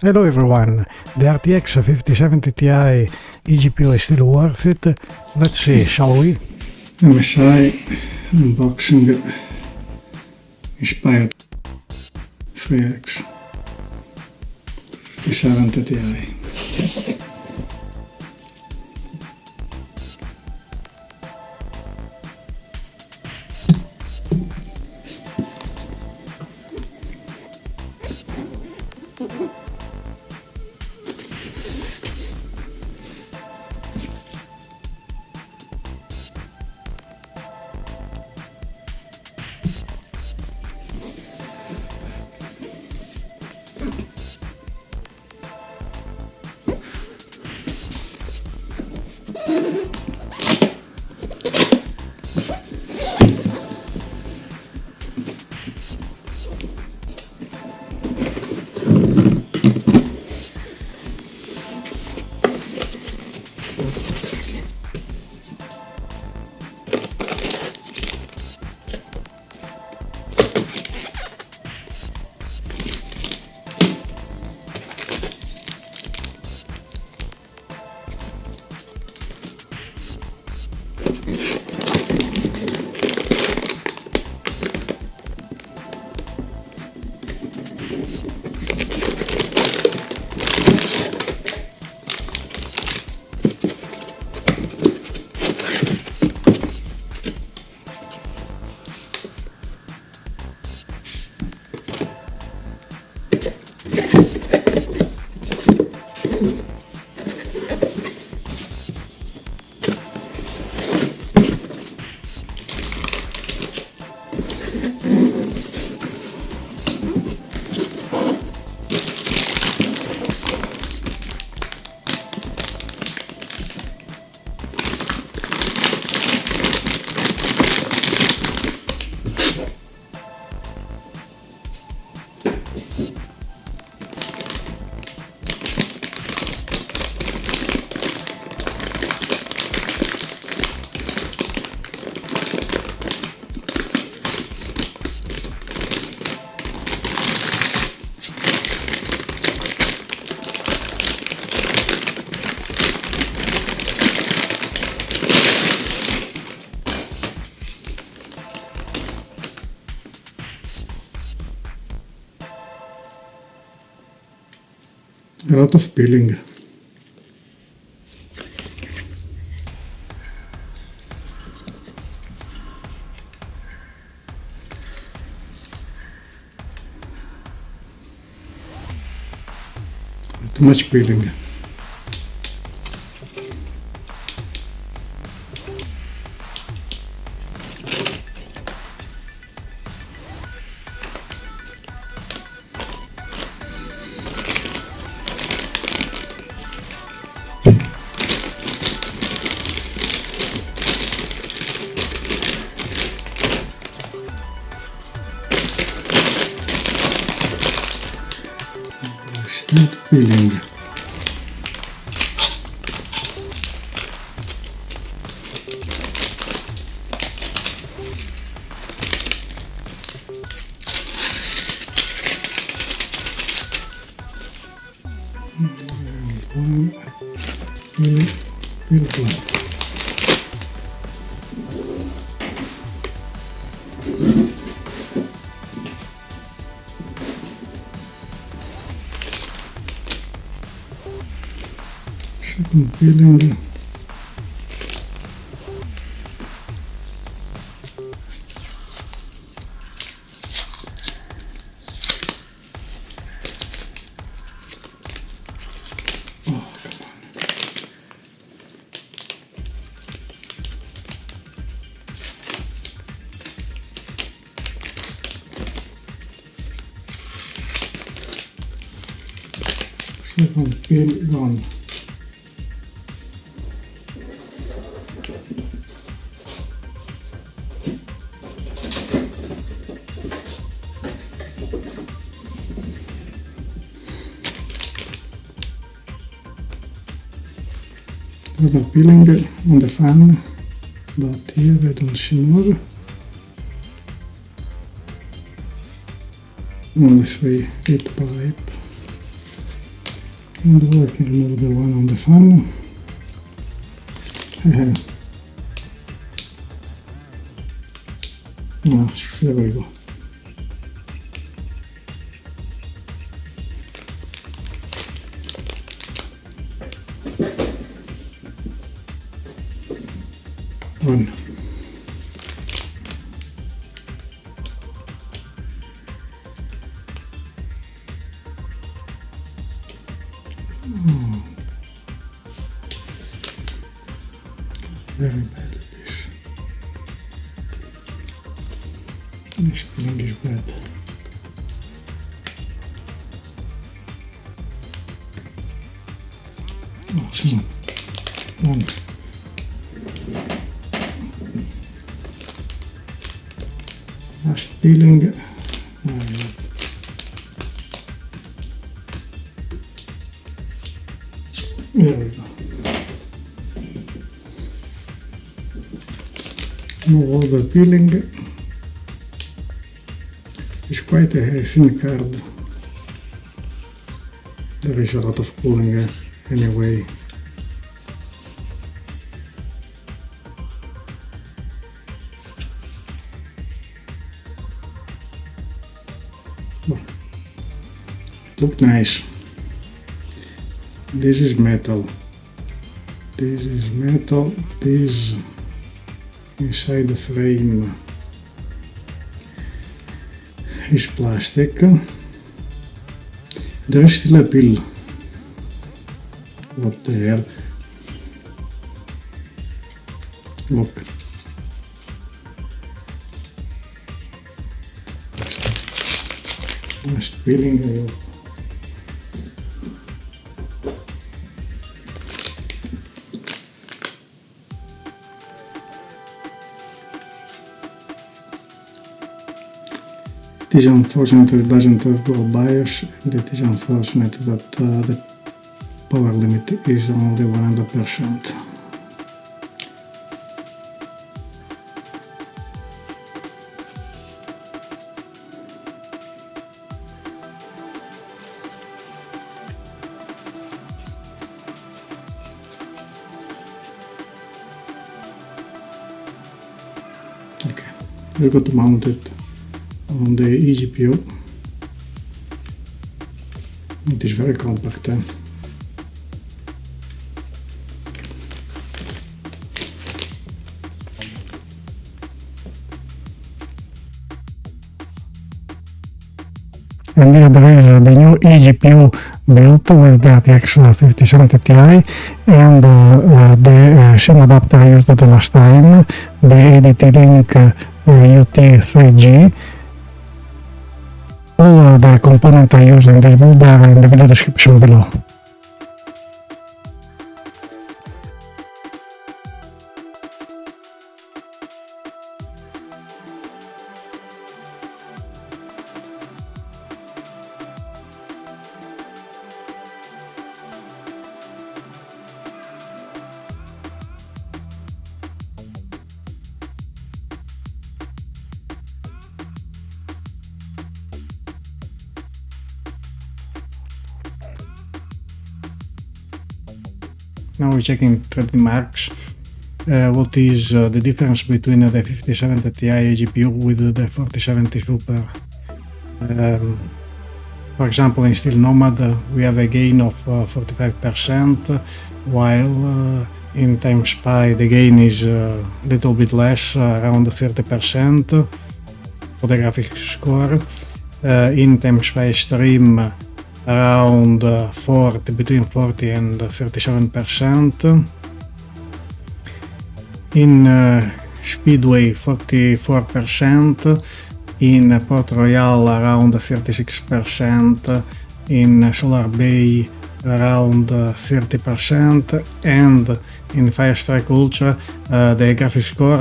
Hello everyone, the RTX 5070 Ti eGPU is still worth it? Let's see, shall we? MSI unboxing inspired 3X 5070 Ti. A lot of peeling. Too much peeling. Not peeling. Peel. Second peeling. Second peel gone. Other peeling on the fan, but here I don't see more. Only 3 8 pipe. And I can remove the one on the fan. There we go. One. Very bad at this. This thing is bad. Oh, come on. One. Last peeling. There we go. Now all the peeling. It's quite a thin card. There is a lot of cooling anyway. Look nice. This is metal. This is metal. This inside the frame is plastic. There is still a peel. What the hell? Look. Last peeling, I hope. It is unfortunate it doesn't have dual BIOS, and it is unfortunate that the power limit is only 100%. Okay, we got to mount it on the eGPU. It is very compact. And there is the new eGPU built with the RTX 5070 Ti and the same adapter I used the last time, the ADT-LINK UT3G. All the components I used in this build are in the video description below. Now we're checking 3D marks. What is the difference between the 5070 Ti GPU with the 4070 Super? For example, in Steel Nomad we have a gain of 45%, while in TimeSpy the gain is a little bit less, around 30% for the graphics score. In TimeSpy Extreme around between 40 and 37%. In Speedway 44%, in Port Royal around 36%, in Solar Bay around 30%, and in Firestrike Ultra the graphics score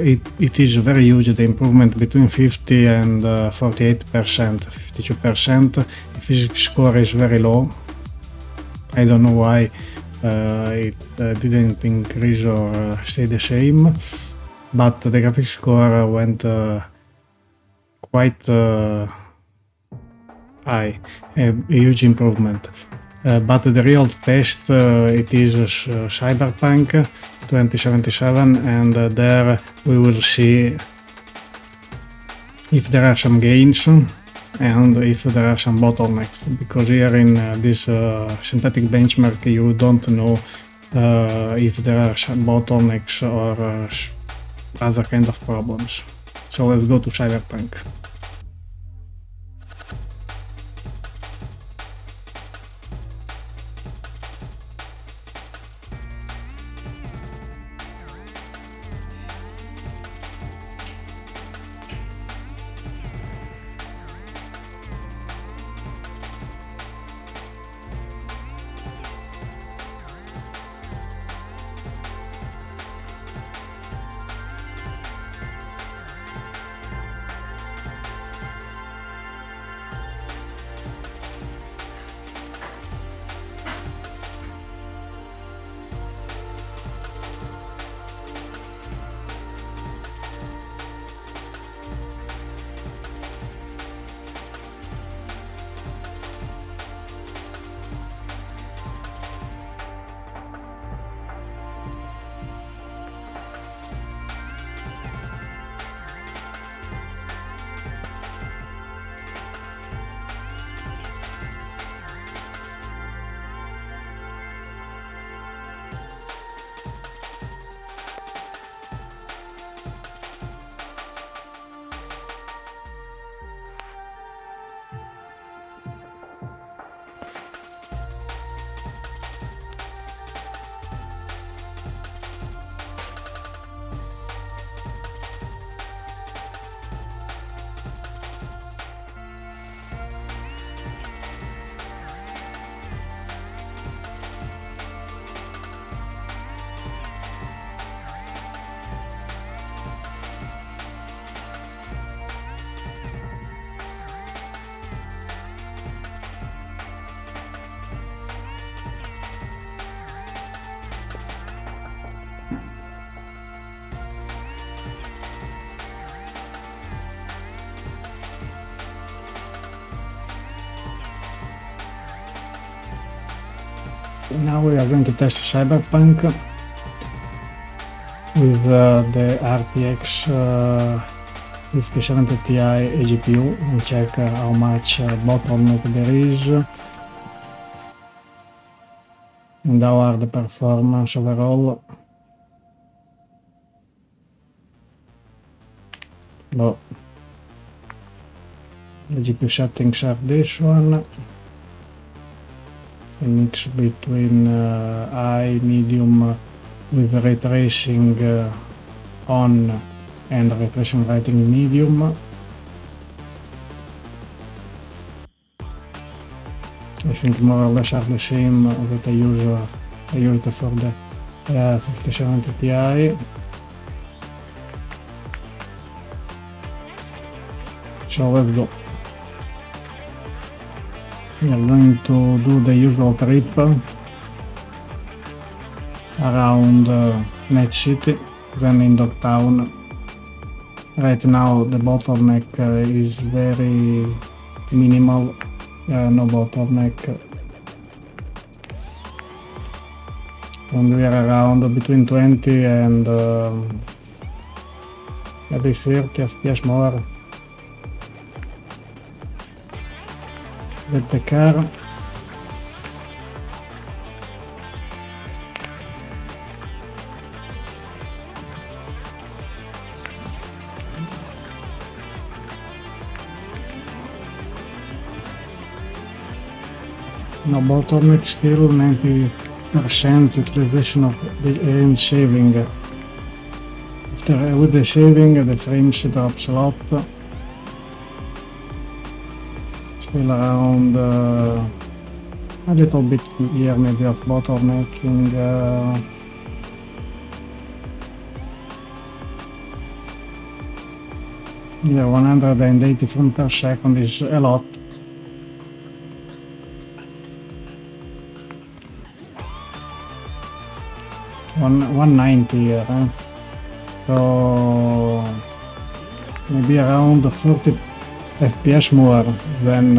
it is very huge, the improvement between 50 and 48%, 52%. The physics score is very low. I don't know why it didn't increase or stay the same, but the graphics score went quite high, a huge improvement. but the real test it is Cyberpunk 2077, and there we will see if there are some gains and if there are some bottlenecks, because here in this synthetic benchmark you don't know if there are some bottlenecks or other kind of problems. So let's go to Cyberpunk. Now we are going to test Cyberpunk with the RTX 5070 Ti eGPU and check how much bottleneck there is and how are the performance overall. Well, the GPU settings are this one. A mix between high, medium with ray tracing on and ray tracing rating medium. I think more or less are the same that I used for the 5070 Ti. So let's go. We are going to do the usual trip around Night City, then in Dogtown. Right now the bottleneck is very minimal, no bottleneck. And we are around between 20 and maybe 30 FPS more. Get the car. No bottleneck, still 90% utilization of the end shaving. With the shaving the frames drops a lot. Still around a little bit here maybe of bottlenecking. Here 180 frames per second is a lot. One 190 here, so maybe around 40 FPS more than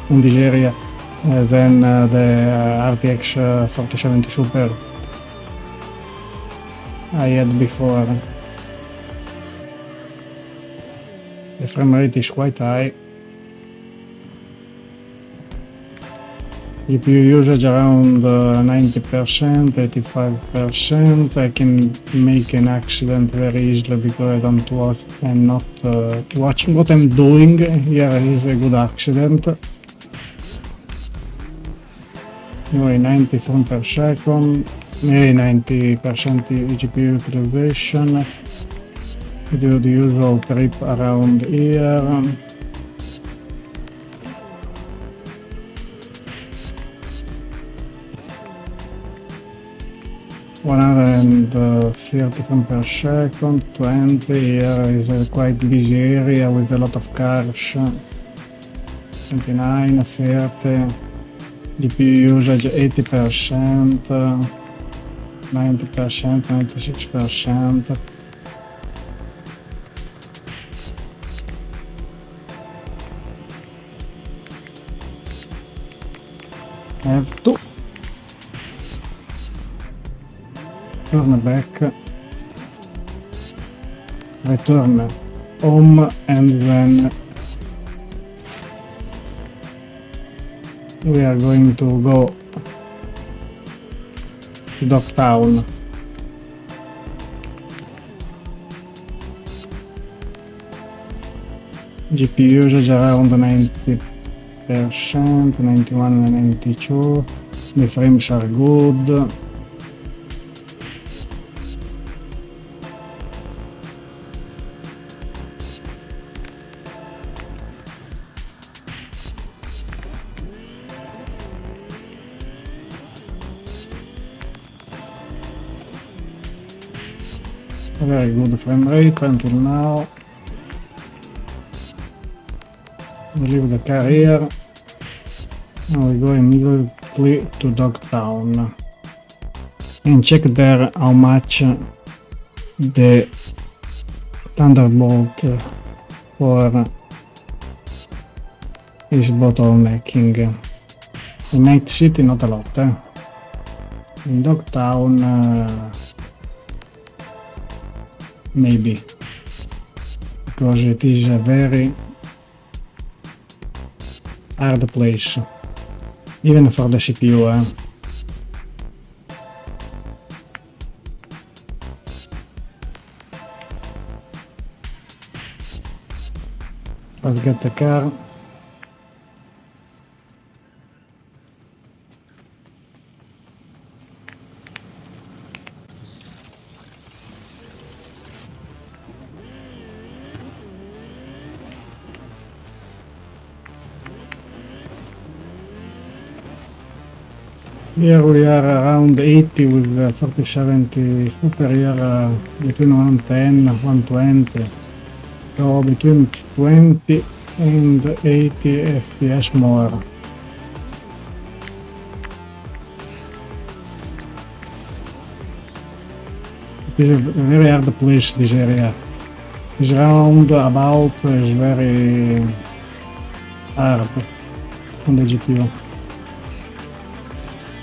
in this area. than the RTX 4070 Super I had before. The frame rate is quite high. GPU usage around 90%, 85%. I can make an accident very easily because I don't watch. I'm not watching what I'm doing. Here is a good accident. Anyway, 90 frames per second, 90% GPU utilization. Do the usual trip around here. 130 frames per second, 20. Here is a quite busy area with a lot of cars. 29, 30. GPU usage 80%, 90%, 96%. I have to turn back, return home, and then we are going to go to Dogtown. GPU usage around 90%, 91 and 92. The frames are good. Very good frame rate until now. We leave the car here and we go immediately to Dogtown and check there how much the Thunderbolt 4 is bottlenecking. In Night City not a lot, in Dogtown maybe, because it is a very hard place, even for the CPU. Let's get the car. Here we are around 80 with 4070 Super, here between 110 and 120, so between 20 and 80 FPS more. It is a very hard place, this area. This roundabout is very hard on the GPU.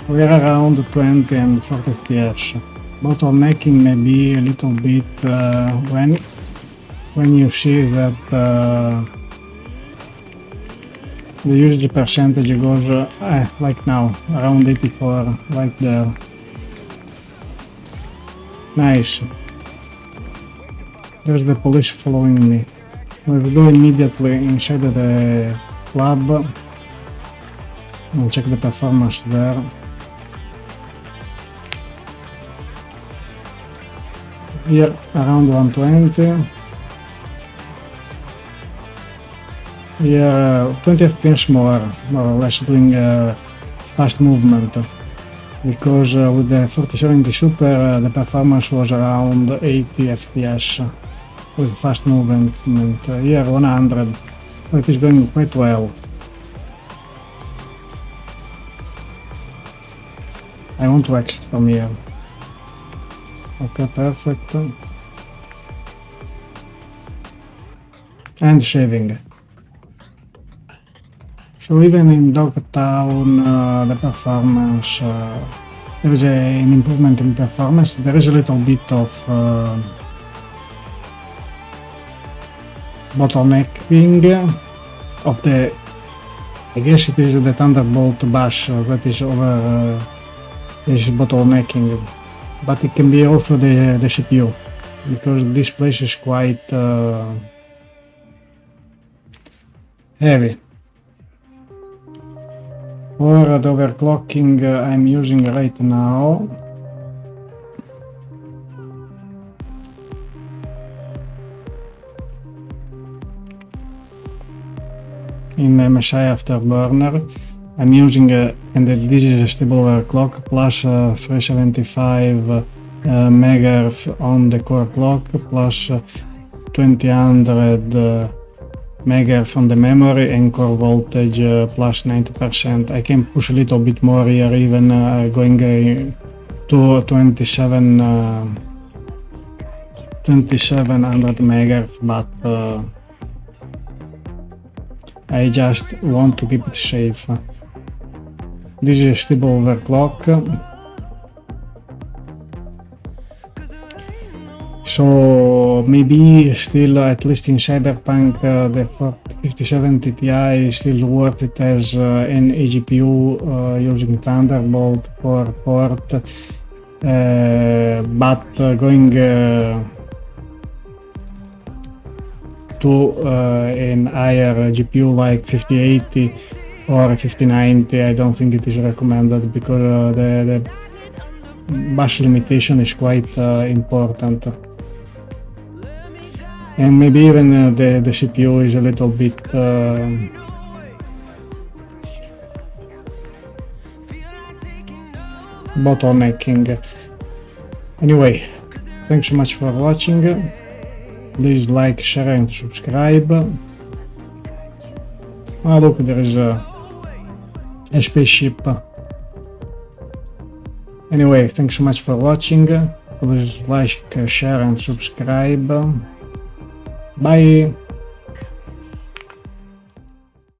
We are around 20 and 40 FPS. Bottlenecking may be a little bit when you see that the usage percentage goes like now, around 84, right there. Nice. There's the police following me. We'll go immediately inside the club and check the performance there. Here around 120. Here 20 FPS more or less, doing fast movement, because with the 4070 Super the performance was around 80 FPS with fast movement. Here 100, so it is going quite well. I want to exit from here. Okay, perfect. And saving. So even in Dogtown, the performance, there is an improvement in performance. There is a little bit of bottlenecking of the, I guess it is the Thunderbolt bus that is over is bottlenecking, but it can be also the CPU, because this place is quite heavy. For the overclocking I'm using right now in MSI Afterburner. I'm using and this is a stable overclock plus 375 MHz on the core clock plus 2000 MHz on the memory, and core voltage plus 90%. I can push a little bit more here, even going to 2700 MHz, but I just want to keep it safe. This is a stable overclock. So maybe still, at least in Cyberpunk, the 5070 Ti is still worth it as an eGPU using Thunderbolt for port, but going to an higher GPU like 5080 or 5090, I don't think it is recommended, because the bus limitation is quite important. And maybe even the CPU is a little bit bottlenecking. Anyway, thanks so much for watching. Please like, share and subscribe. Oh look, there is a spaceship. Anyway, thanks so much for watching. Please like, share and subscribe. Bye!